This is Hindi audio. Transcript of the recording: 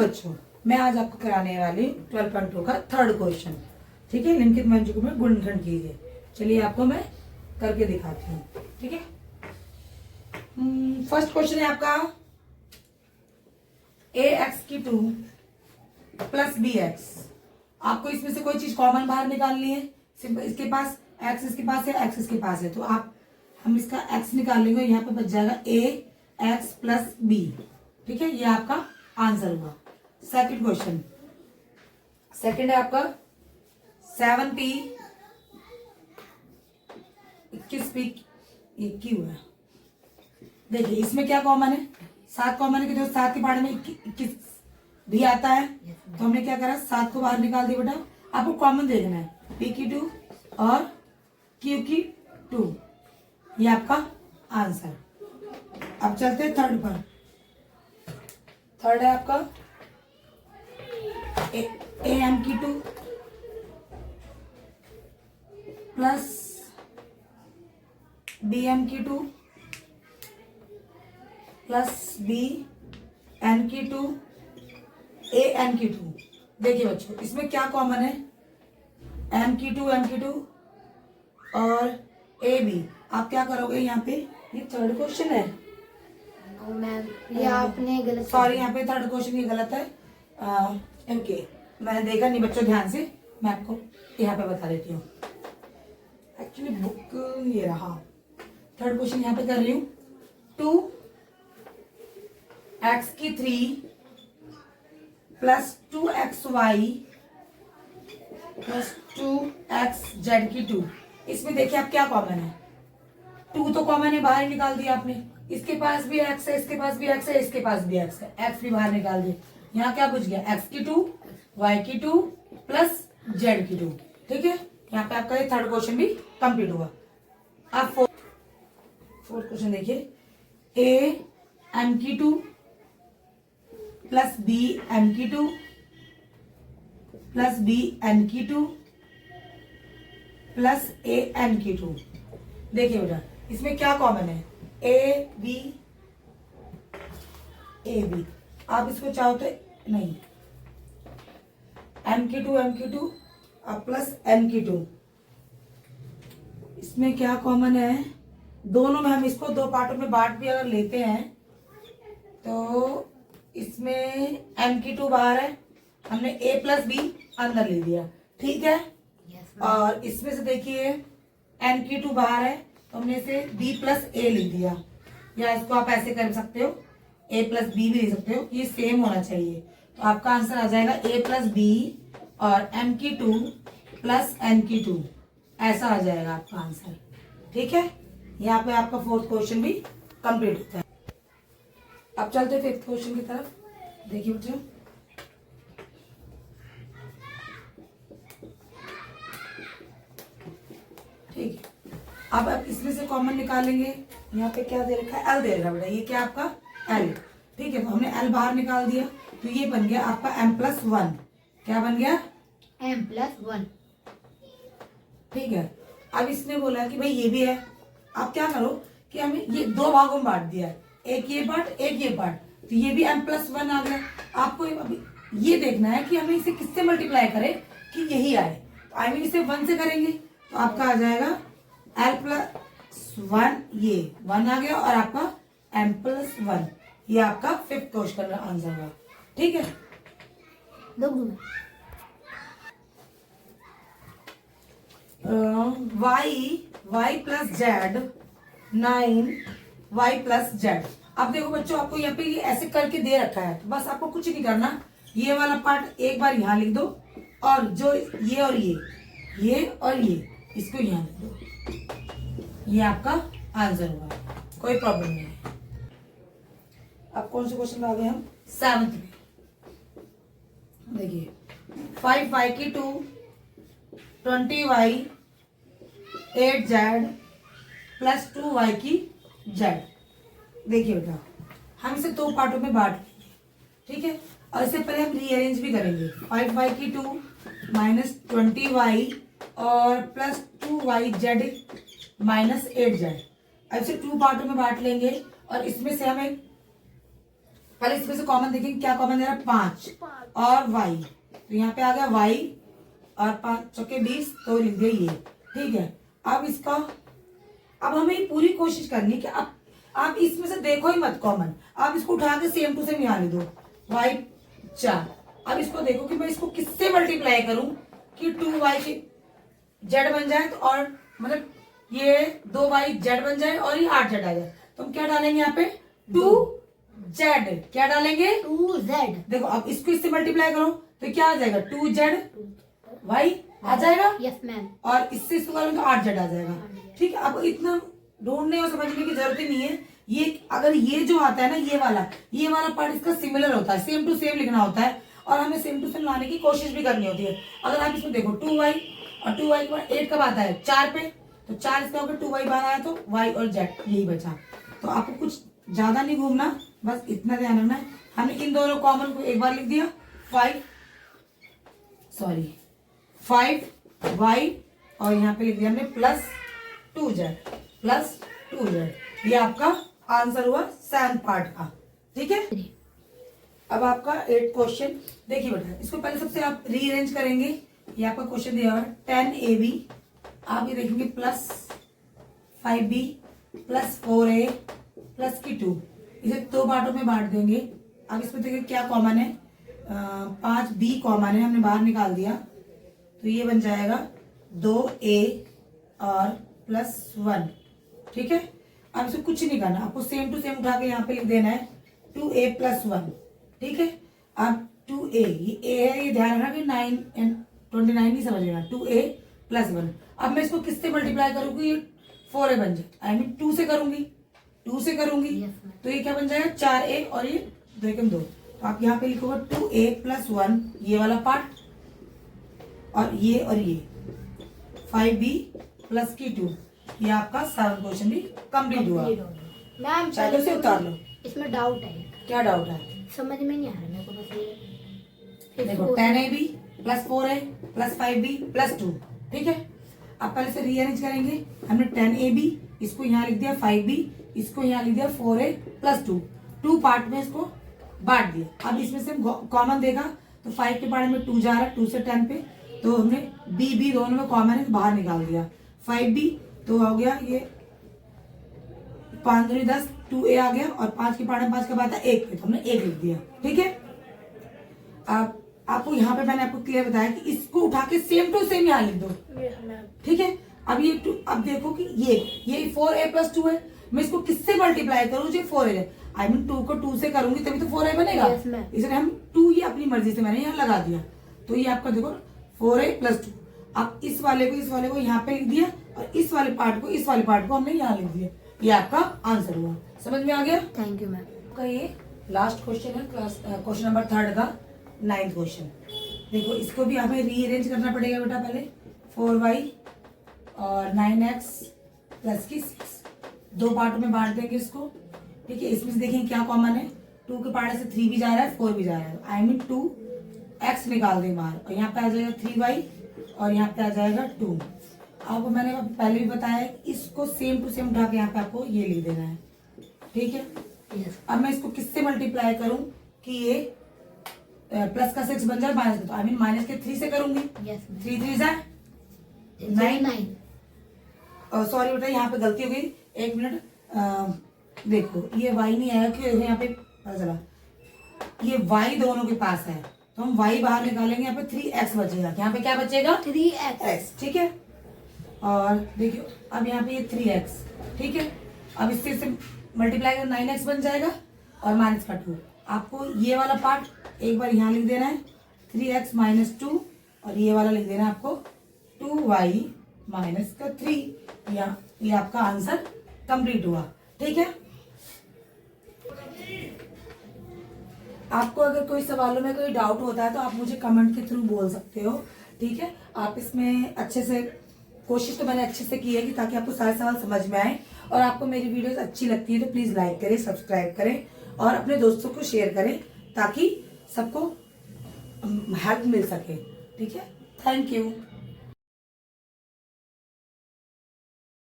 बच्चों, मैं आज आपको कराने वाली 12.2 का थर्ड क्वेश्चन। ठीक है, निम्नलिखित व्यंजकों में गुणनखंड कीजिए। चलिए आपको मैं करके दिखाती हूँ। ठीक है, फर्स्ट क्वेश्चन है आपका ax2 प्लस bx। आपको इसमें से कोई चीज कॉमन बाहर निकालनी है। इसके पास x इसके पास है, x इसके पास है, तो हम इसका x निकाल लेंगे। यहाँ पे बच जाएगा ax प्लस b। ठीक है, ये आपका आंसर हुआ। सेकंड क्वेश्चन, सेकंड है आपका 7p 21p 21 हुआ। देखिए इसमें क्या कॉमन है, 7 कॉमन है कि जो 7 के बारे में 21 भी आता है, तो हमने क्या करा 7 को बाहर निकाल दिया। बेटा आपको कॉमन देखना है, p की 2 और q की 2, ये आपका आंसर। अब चलते हैं थर्ड पर। थर्ड है आपका am की 2 प्लस bm की 2 प्लस bn की 2 an की 2। देखिए बच्चों इसमें क्या कॉमन है, m की 2 और ab। आप क्या करोगे यहाँ पे, ये थर्ड क्वेश्चन है। मैम ये आपने गलत, सॉरी यहाँ पे थर्ड क्वेश्चन ये गलत है। ओके, मैंने देखा नहीं बच्चों ध्यान से, मैं आपको यहाँ पे बता देती हूँ। एक्चुअली बुक ये रहा, थर्ड क्वेश्चन यहाँ पे कर रही हूँ। 2x की 3 प्लस 2xy प्लस 2xz की 2। इसमें देखिए आप क्या कॉमन है, 2 तो कॉमन है, बाहर निकाल दिया आपने। इसके पास भी x है, इसके पास भी x है, इसके पास भी x है, x भी बाहर निकाल दिए। यहाँ क्या बच गया, x की 2 y की 2 प्लस z की 2। ठीक है, यहाँ पे आपका ये थर्ड क्वेश्चन भी कंप्लीट हुआ। अब फोर्थ क्वेश्चन देखिए, a m की 2 प्लस b m की 2 प्लस b n की 2 प्लस a n की 2। देखिए बेटा इसमें क्या कॉमन है, a b। आप इसको चाहो तो नहीं, m की 2 प्लस n की 2। इसमें क्या कॉमन है, दोनों में हम इसको दो पार्टों में बांट भी अगर लेते हैं तो इसमें m की 2 बाहर है, हमने a प्लस b अंदर ले दिया। ठीक है, और इसमें से देखिए n की 2 बाहर है, तो हमने इसे b प्लस a ले दिया। या इसको आप ऐसे कर सकते हो, a प्लस b भी ले सकते हो, ये सेम होना चाहिए। तो आपका आंसर आ जाएगा a प्लस b और m की 2 प्लस n की 2, ऐसा आ जाएगा आपका आंसर। ठीक है, यहाँ पे आपका फोर्थ क्वेश्चन भी कंप्लीट होता है। अब चलते हैं फिफ्थ क्वेश्चन की तरफ। देखिए बच्चों, ठीक है, अब इसमें से कॉमन निकालेंगे। यहाँ पे क्या दे रखा है, एल दे रखा है बेटा, ये क्या आपका एल। ठीक है, तो हमने एल बाहर निकाल दिया, तो ये बन गया आपका m प्लस 1। क्या बन गया, m प्लस 1। ठीक है, अब इसने बोला कि भाई ये भी है। आप क्या करो कि हमें ये दो भागों में बांट दिया है, एक ये पार्ट एक ये पार्ट, तो ये भी m प्लस 1 आ गया। आपको अभी ये देखना है कि हमें इसे किससे मल्टीप्लाई करें कि यही आए। तो आई मीन इसे 1 से करेंगे, तो आपका आ जाएगा l प्लस 1, ये 1 आ गया, और आपका m प्लस 1, ये आपका फिफ्थ क्वेश्चन का आंसर हुआ। ठीक है, y plus Z 9y plus Z. अब देखो बच्चों, आपको यहाँ पे ये ऐसे करके दे रखा है, तो बस आपको कुछ नहीं करना, ये वाला पार्ट एक बार यहाँ लिख दो, और जो ये और ये और ये, इसको यहाँ लिख दो। ये आपका आंसर हुआ, कोई प्रॉब्लम नहीं है। अब कौन से क्वेश्चन में आ गए हम, 7th में। देखिए 5y की 2 20y 8z प्लस 2y की z। देखिए बेटा हम इसे दो पार्टों में बांट लेंगे। ठीक है, और इससे पहले हम रीअरेंज भी करेंगे। 5y की 2 माइनस 20y और प्लस 2yz माइनस 8z। अब इसे 2 पार्टों में बांट लेंगे, और इसमें से हमें पहले इसमें से कॉमन देखेंगे क्या कॉमन दे रहा है, 5 और y, तो यहाँ पे आ गया y और 5 चौके 20, तो लिख दिया ये। ठीक है, अब इसका, अब हमें ये पूरी कोशिश करनी कि अब आप इसमें से देखो ही मत कॉमन, आप इसको उठा के सेम टू सेम यहाँ लिख दो, y 4। अब इसको देखो कि मैं इसको किससे मल्टीप्लाई करूं कि 2y z बन जाए, तो और मतलब ये 2y z बन जाए और ये 8z आ जाए। तो हम क्या डालेंगे यहाँ पे, 2z, क्या डालेंगे, 2z। देखो अब इसको इससे मल्टीप्लाई करो तो क्या आ जाएगा, 2z y आ जाएगा, यस मैम। और इससे इसको करोगे तो 8z आ जाएगा। ठीक है, अब इतना ढूंढने और समझने की जरूरत ही नहीं है। ये अगर ये जो आता है ना, ये वाला पार्ट इसका सिमिलर होता है, सेम टू सेम लिखना होता है, और हमें सेम टू सेम लाने की कोशिश भी करनी होती है। अगर आप इसमें देखो 2y और 2y के बाद 8 कब आता है, 4 पे, तो 4 इसका होगा, 2y बाहर आया तो y और z यही बचा। तो आपको कुछ ज्यादा नहीं घूमना, बस इतना ध्यान रखना है। हमने इन दोनों कॉमन को एक बार लिख दिया, 5y और यहाँ पे लिख दिया हमने प्लस 2z। ये आपका आंसर हुआ 7 पार्ट का। ठीक है, अब आपका 8 क्वेश्चन देखिए बेटा, इसको पहले सबसे आप रीअरेंज करेंगे। ये आपका क्वेश्चन दिया हुआ 10ab, आप ये देखेंगे plus 5b plus 4a plus की 2, इसे 2 पार्टों में बांट देंगे। अब इसमें देखिए क्या कॉमन है, 5b कॉमन है, हमने बाहर निकाल दिया, तो ये बन जाएगा 2a और प्लस 1। ठीक है, अब इसको कुछ नहीं करना, आपको सेम टू सेम उठा के यहाँ पे लिख देना है 2a प्लस 1। ठीक है, अब 2a, ये a है, ये ध्यान रखना कि 9 and 29 नहीं समझेगा, 2a प्लस 1। अब मैं इसको किससे मल्टीप्लाई करूंगी, ये 4a बन जाए, आई मीन 2 से करूंगी, तो ये क्या बन जाएगा, 4a और ये 2 तो आप यहाँ पे लिखोगे 2a प्लस 1, ये वाला पार्ट, और ये 5b प्लस की 2, ये आपका 7 क्वेश्चन भी कंप्लीट हुआ। मैम चाहे से उतार लो। इसमें डाउट है, क्या डाउट है, समझ में नहीं आ रहा मेरे को, बस ये देखो 10ab plus 4a plus 5b plus 2। ठीक है, अब पहले से रीअरेंज करेंगे। हमने 10ab इसको यहाँ लिख दिया, 5b इसको यहाँ लिख दिया, 4a प्लस 2 पार्ट में इसको बांट दिया। अब इसमें से कॉमन देगा तो 5 के पार्ट में 2 जा रहा है, 2 से 10 पे, तो हमने b दोनों में कॉमन है तो बाहर निकाल दिया, 5b तो हो गया ये 5 दूनी 10, 2a आ गया, और 5 के पार्ट में 5 का बात है 1 पे, तो हमने 1 लिख दिया। ठीक है, अब आपको यहाँ पे मैंने आपको क्लियर बताया कि इसको उठा के सेम टू सेम यहाँ लिख दो। ठीक है, अब ये अब देखो कि ये 4a प्लस 2 है, मैं इसको किससे मल्टीप्लाई करूँ, जो 4a है, आई मीन 2 को 2 से करूंगी तभी तो 4a बनेगा। इसलिए हम 2 ही अपनी मर्जी से मैंने यहाँ लगा दिया, तो ये आपका देखो 4a प्लस 2। अब इस वाले को यहाँ पे लिख दिया, और इस वाले पार्ट को हमने यहाँ लिख दिया, ये आपका आंसर हुआ। समझ में आ गया, थैंक यू मैम। आपका ये लास्ट क्वेश्चन है, क्वेश्चन नंबर 3 का 9th क्वेश्चन। देखो इसको भी हमें रीअरेंज करना पड़ेगा बेटा, पहले 4y और 9x प्लस की 6, 2 पार्टों में बांट देंगे इसको। ठीक है, इसमें से देखें क्या कॉमन है, 2 के पार्ट से 3 भी जा रहा है, 4 भी जा रहा है, आई मीन 2x निकाल दें बाहर, और यहाँ पे आ जाएगा 3y और यहाँ पे आ जाएगा 2। आपको मैंने पहले भी बताया इसको सेम टू सेम उठा के यहाँ पे आपको ये लिख देना है। ठीक है, अब मैं इसको किससे मल्टीप्लाई करूं कि ये प्लस का 6 बन जाए, माइनस का, तो आई मीन माइनस के 3 से करूंगी। 3 3 जा 9। सॉरी बेटा, यहाँ पे गलती हो गई, 1 मिनट। देखो ये y नहीं आया, क्यों यहाँ पे पता चला, ये y दोनों के पास है, तो हम y बाहर निकालेंगे, यहाँ पे 3x बचेगा, यहाँ पे क्या बचेगा, 3x। ठीक है, और देखियो अब यहाँ पे ये 3x। ठीक है, अब इससे मल्टीप्लाई कर 9x बन जाएगा, और माइनस का 2। आपको ये वाला पार्ट एक बार यहाँ लिख देना है, 3x माइनस 2, और ये वाला लिख देना है आपको 2y माइनस का 3। ये आपका आंसर कंप्लीट हुआ। ठीक है, आपको अगर कोई सवालों में कोई डाउट होता है तो आप मुझे कमेंट के थ्रू बोल सकते हो। ठीक है, आप इसमें अच्छे से, कोशिश तो मैंने अच्छे से की है कि ताकि आपको सारे सवाल समझ में आए, और आपको मेरी वीडियोस अच्छी लगती है तो प्लीज लाइक करें, सब्सक्राइब करें, और अपने दोस्तों को शेयर करें ताकि सबको हेल्प मिल सके। ठीक है, थैंक यू।